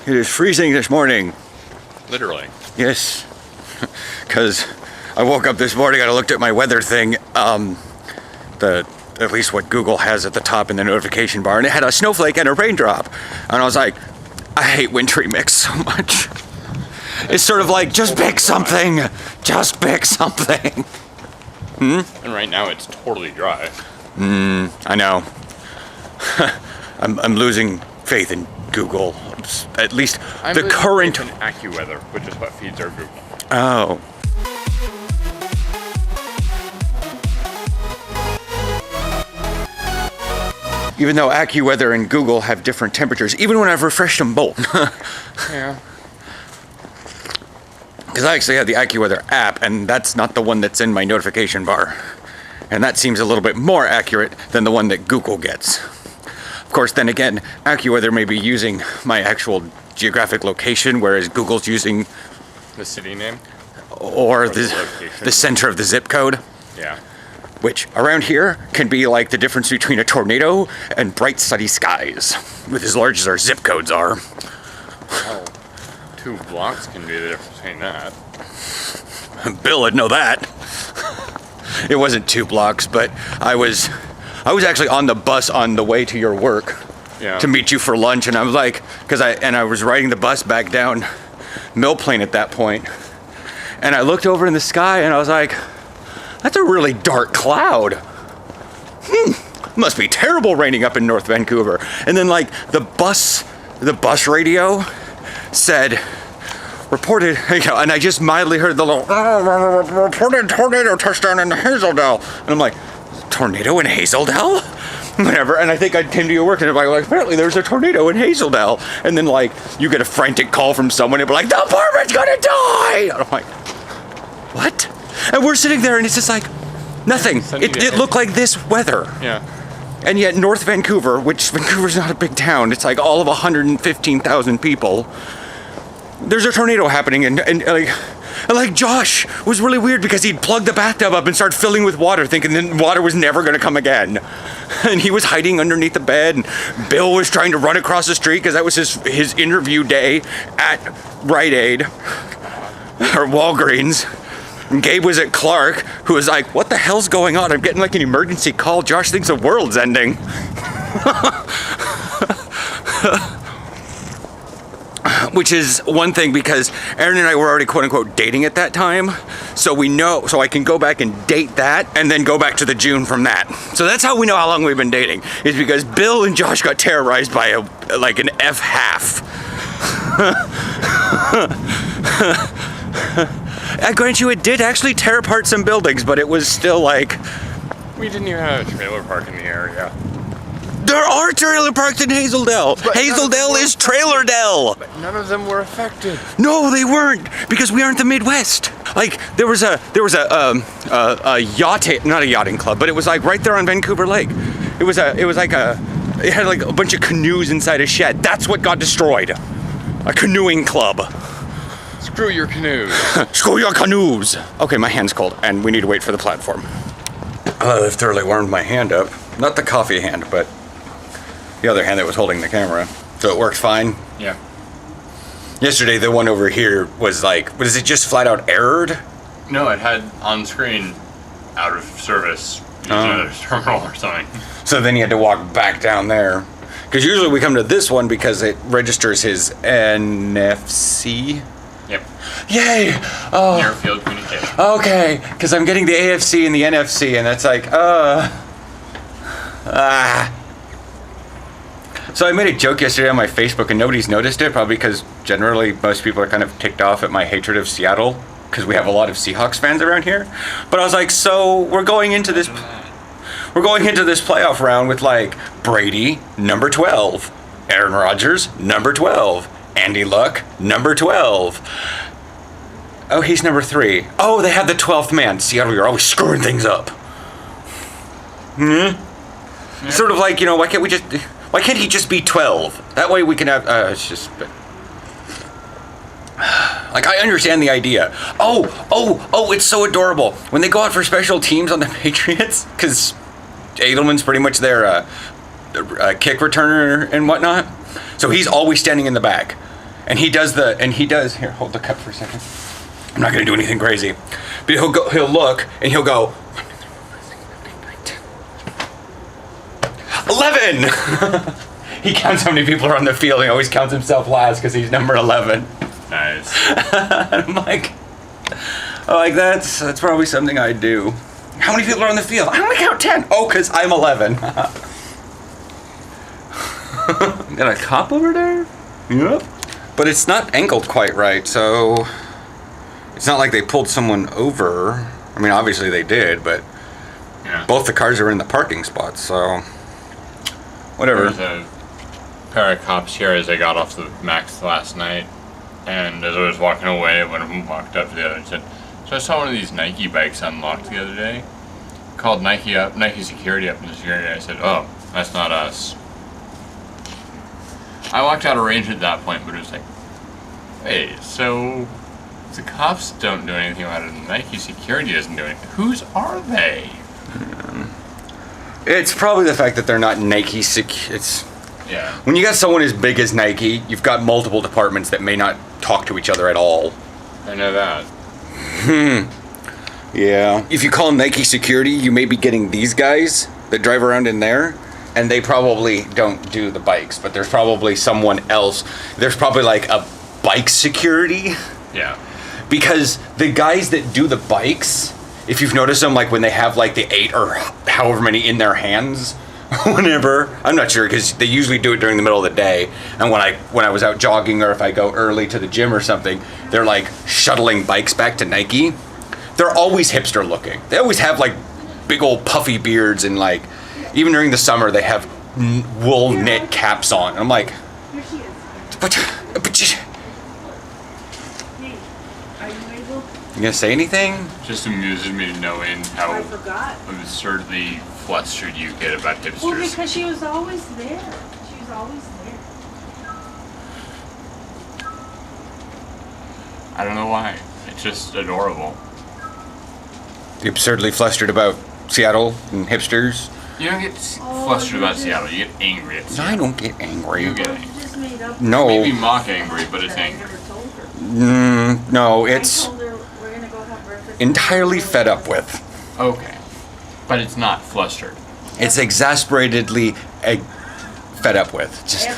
It is freezing this morning. Literally. Yes. Because I woke up this morning and I looked at my weather thing, at least what Google has at the top in the notification bar, and it had a snowflake and a raindrop. And I was like, I hate wintry mix so much. It's sort of like, just pick something. Just pick something. And right now it's totally dry. I know. I'm losing faith in Google. At least the current... I'm AccuWeather, which is what feeds our Google. Oh. Even though AccuWeather and Google have different temperatures, even when I've refreshed them both. Yeah. Because I actually have the AccuWeather app, and that's not the one that's in my notification bar. And that seems a little bit more accurate than the one that Google gets. Of course, then again, AccuWeather may be using my actual geographic location, whereas Google's using... The city name? Or the center of the zip code. Yeah. Which, around here, can be like the difference between a tornado and bright sunny skies, with as large as our zip codes are. Well, 2 blocks can be the difference between that. Bill would know that. It wasn't 2 blocks, but I was actually on the bus on the way to your work to meet you for lunch, and I was like, I was riding the bus back down Mill Plain at that point, and I looked over in the sky and I was like, that's a really dark cloud. Must be terrible raining up in North Vancouver. And then like the bus radio said, reported, and I just mildly heard the little, reported tornado touchdown in Hazeldale. And I'm like, tornado in Hazeldale? Whatever. And I think I came to your work and I'm like, apparently there's a tornado in Hazeldale. And then like, you get a frantic call from someone and be like, the apartment's gonna die! And I'm like, what? And we're sitting there and it's just like, nothing. It looked like this weather. Yeah. And yet North Vancouver, which Vancouver's not a big town, it's like all of 115,000 people, there's a tornado happening and like Josh was really weird because he'd plugged the bathtub up and started filling with water thinking that water was never going to come again. And he was hiding underneath the bed, and Bill was trying to run across the street because that was his interview day at Rite Aid or Walgreens. And Gabe was at Clark, who was like, what the hell's going on? I'm getting like an emergency call. Josh thinks the world's ending. Which is one thing because Aaron and I were already quote unquote dating at that time. So we know, so I can go back and date that and then go back to the June from that. So that's how we know how long we've been dating, is because Bill and Josh got terrorized by an F-half. I grant you, it did actually tear apart some buildings, but it was still like... We didn't even have a trailer park in the area. There are trailer parks in Hazeldale. Hazeldale is Trailerdale. But none of them were affected. No, they weren't, because we aren't the Midwest. Like there was a yacht, not a yachting club, but it was like right there on Vancouver Lake. It had like a bunch of canoes inside a shed. That's what got destroyed. A canoeing club. Screw your canoes. Screw your canoes. Okay, my hand's cold, and we need to wait for the platform. I've thoroughly warmed my hand up. Not the coffee hand, but the other hand that was holding the camera. So it worked fine. Yeah. Yesterday, the one over here was like, was it just flat out errored? No, it had on screen out of service. Using another terminal or something. So then you had to walk back down there. Because usually we come to this one because it registers his NFC. Yep. Yay! Oh. Near field communication. Okay, because I'm getting the AFC and the NFC, and that's like, So I made a joke yesterday on my Facebook, and nobody's noticed it, probably because generally most people are kind of ticked off at my hatred of Seattle, because we have a lot of Seahawks fans around here. But I was like, so we're going into this playoff round with like Brady, number 12, Aaron Rodgers, number 12. Andy Luck, number 12. Oh, he's number 3. Oh, they had the 12th man. Seattle, you're always screwing things up. Yeah. Sort of like, why can't he just be 12? That way we can have, it's just... Like, I understand the idea. Oh, it's so adorable. When they go out for special teams on the Patriots, because Edelman's pretty much their kick returner and whatnot. So he's always standing in the back. And he does here, hold the cup for a second. I'm not gonna do anything crazy. But he'll look and he'll go 11. He counts how many people are on the field. He always counts himself last because he's number 11. Nice. I'm like that's probably something I'd do. How many people are on the field? I only count 10. Oh, because I'm 11. Got a cop over there? Yep. But it's not angled quite right, so it's not like they pulled someone over. I mean, obviously they did, but both the cars are in the parking spots, so whatever. There's a pair of cops here as I got off the Max last night, and as I was walking away, one of them walked up to the other and said, "So I saw one of these Nike bikes unlocked the other day. Called Nike security up in the security." I said, "Oh, that's not us." I walked out of range at that point, but it was like, wait, so the cops don't do anything about it, and Nike security doesn't do anything. Whose are they? It's probably the fact that they're not Nike Yeah. When you got someone as big as Nike, you've got multiple departments that may not talk to each other at all. I know that. Yeah. If you call Nike security, you may be getting these guys that drive around in there, and they probably don't do the bikes, but there's probably someone else. There's probably like a bike security. Yeah. Because the guys that do the bikes, if you've noticed them, like when they have like the 8 or however many in their hands, whenever, I'm not sure, because they usually do it during the middle of the day. And when I was out jogging, or if I go early to the gym or something, they're like shuttling bikes back to Nike. They're always hipster looking. They always have like big old puffy beards, and like even during the summer they have wool knit caps on. I'm like, but you gonna say anything? Just amuses me knowing how absurdly flustered you get about hipsters. Well, because she was always there. She was always there. I don't know why. It's just adorable. You absurdly flustered about Seattle and hipsters? You don't get flustered about Seattle. You get angry at Seattle. I don't get angry. You get angry. You just made up. No. Maybe mock angry, but it's I angry. never told her. No, I it's told her we're gonna go have breakfast. entirely fed up with. Okay. But it's not flustered. It's exasperatedly fed up with. Just,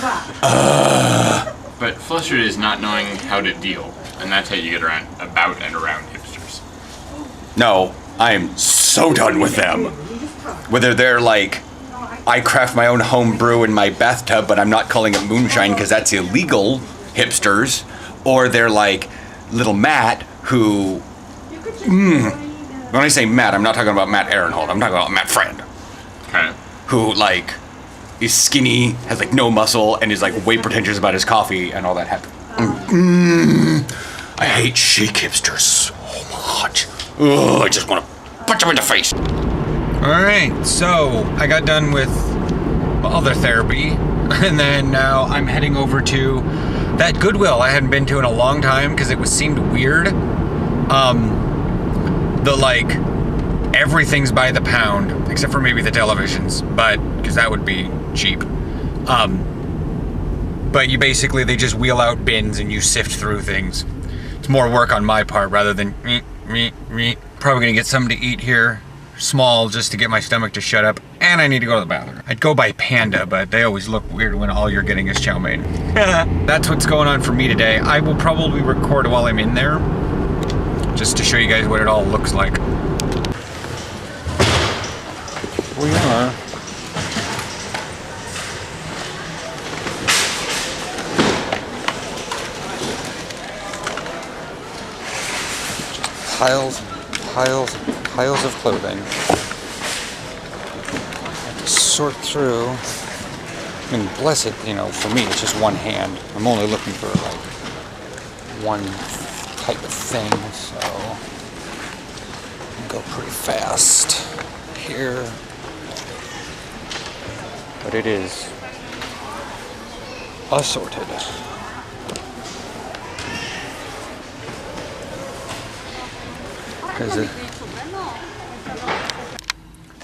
But flustered is not knowing how to deal. And that's how you get about and around hipsters. no, I am so done with them. Whether they're like, I craft my own home brew in my bathtub, but I'm not calling it moonshine because that's illegal, hipsters. Or they're like little Matt, who... When I say Matt, I'm not talking about Matt Aaronhold. I'm talking about Matt Friend. Okay. Who, like, is skinny, has, like, no muscle, and is, like, way pretentious about his coffee and all that happen. I hate chic hipsters so much. Ugh, I just want to punch them in the face. Alright, so I got done with other therapy, and then now I'm heading over to that Goodwill I hadn't been to in a long time because it seemed weird. The like everything's by the pound except for maybe the televisions, but because that would be cheap. But you basically, they just wheel out bins and you sift through things. It's more work on my part rather than probably gonna get something to eat here, small, just to get my stomach to shut up, and I need to go to the bathroom. I'd go by Panda, but they always look weird when all you're getting is chow mein. That's what's going on for me today. I will probably record while I'm in there, just to show you guys what it all looks like. We are. Piles of clothing. I have to sort through. I mean, bless it, you know, for me it's just one hand. I'm only looking for like one type of thing, so I'll go pretty fast here. But it is assorted.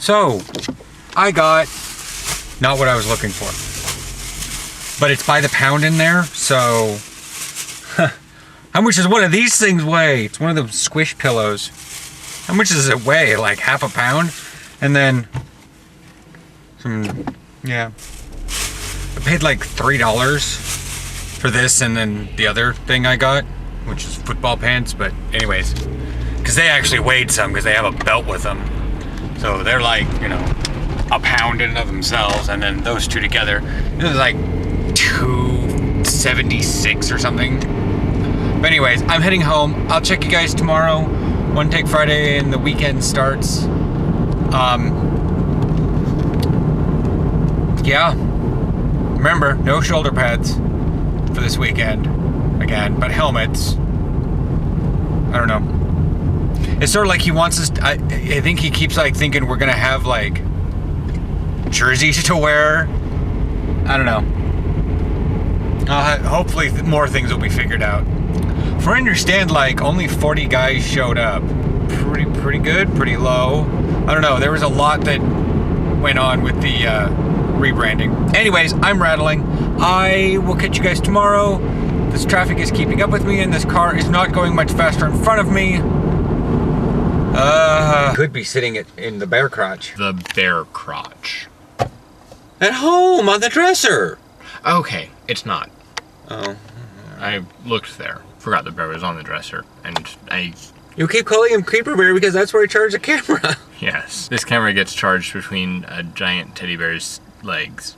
So, I got not what I was looking for, but it's by the pound in there, so How much does one of these things weigh? It's one of those squish pillows. How much does it weigh? Like half a pound? And then some, yeah. I paid like $3 for this and then the other thing I got, which is football pants, but anyways. Because they actually weighed some because they have a belt with them. So they're like, you know, a pound in and of themselves, and then those two together, it was like 276 or something. But anyways, I'm heading home. I'll check you guys tomorrow. One Take Friday and the weekend starts. Yeah. Remember, no shoulder pads for this weekend. Again, but helmets. I don't know. It's sort of like he wants us to, I think he keeps like thinking we're gonna have like jerseys to wear. I don't know. Hopefully more things will be figured out. For I understand, like only 40 guys showed up. Pretty good, pretty low. I don't know. There was a lot that went on with the rebranding. Anyways, I'm rattling. I will catch you guys tomorrow. This traffic is keeping up with me, and this car is not going much faster in front of me. Could be sitting in the bear crotch. The bear crotch. At home on the dresser. Okay, it's not. Oh. I looked there. Forgot the bear was on the dresser, and You keep calling him Creeper Bear because that's where I charge the camera. Yes. This camera gets charged between a giant teddy bear's legs.